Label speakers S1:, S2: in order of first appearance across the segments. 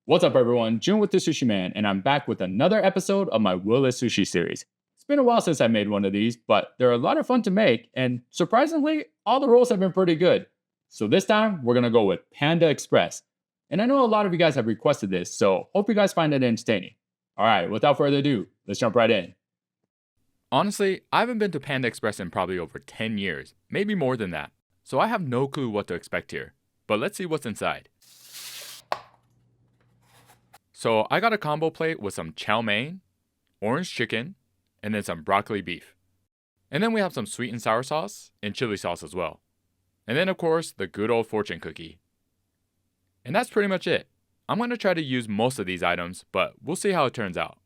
S1: What's up, everyone? June with the Sushi Man, and I'm back with another episode of my Will It Sushi series. It's been a while since I made one of these, but they're a lot of fun to make, and surprisingly, all the rolls have been pretty good. So this time, we're gonna go with Panda Express. And I know a lot of you guys have requested this, so hope you guys find it entertaining. Alright, without further ado, let's jump right in.
S2: Honestly, I haven't been to Panda Express in probably over 10 years, maybe more than that, so I have no clue what to expect here. But let's see what's inside. So I got a combo plate with some chow mein, orange chicken, and then some broccoli beef. And then we have some sweet and sour sauce and chili sauce as well. And then of course, the good old fortune cookie. And that's pretty much it. I'm going to try to use most of these items, but we'll see how it turns out.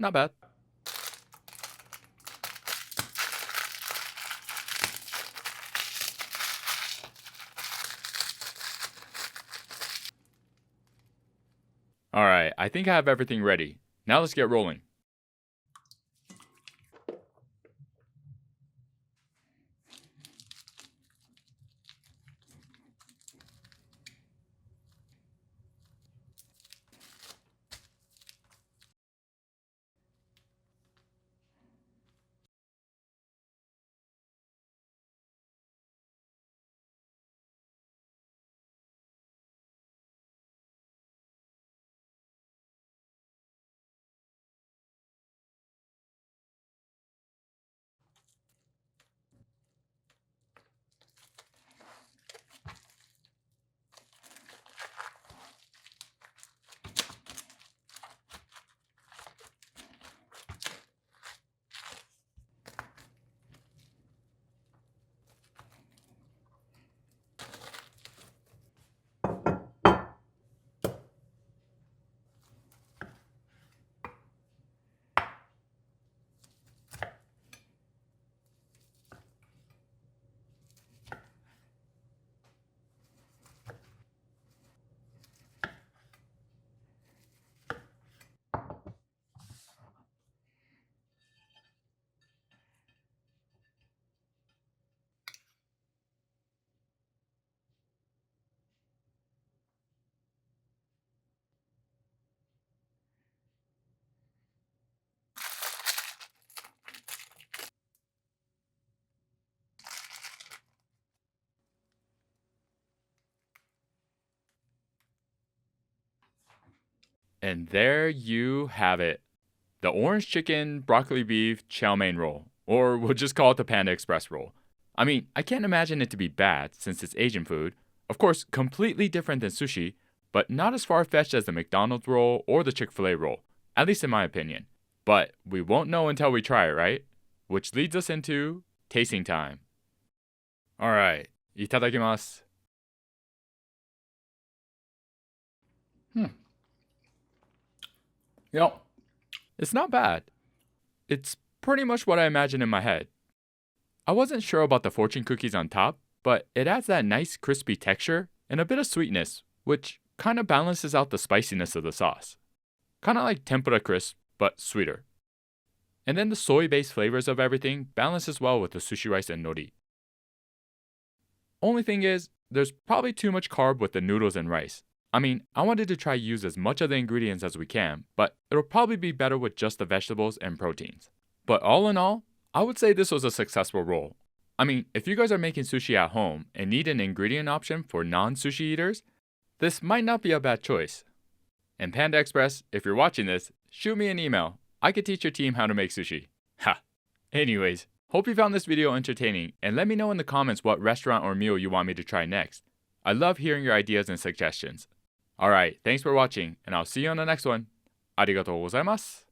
S2: Not bad. Alright, I think I have everything ready. Now let's get rolling. And there you have it. The orange chicken, broccoli beef, chow mein roll. Or we'll just call it the Panda Express roll. I mean, I can't imagine it to be bad since it's Asian food. Of course, completely different than sushi, but not as far-fetched as the McDonald's roll or the Chick-fil-A roll, at least in my opinion. But we won't know until we try it, right? Which leads us into tasting time. Alright, itadakimasu. It's not bad. It's pretty much what I imagined in my head. I wasn't sure about the fortune cookies on top, but it adds that nice crispy texture and a bit of sweetness, which kind of balances out the spiciness of the sauce. Kind of like tempura crisp, but sweeter. And then the soy-based flavors of everything balances well with the sushi rice and nori. Only thing is, there's probably too much carb with the noodles and rice. I mean, I wanted to try use as much of the ingredients as we can, but it'll probably be better with just the vegetables and proteins. But all in all, I would say this was a successful roll. I mean, if you guys are making sushi at home and need an ingredient option for non-sushi eaters, this might not be a bad choice. And Panda Express, if you're watching this, shoot me an email. I could teach your team how to make sushi. Ha! Anyways, hope you found this video entertaining, and let me know in the comments what restaurant or meal you want me to try next. I love hearing your ideas and suggestions. Alright, thanks for watching, and I'll see you on the next one. ありがとうございます。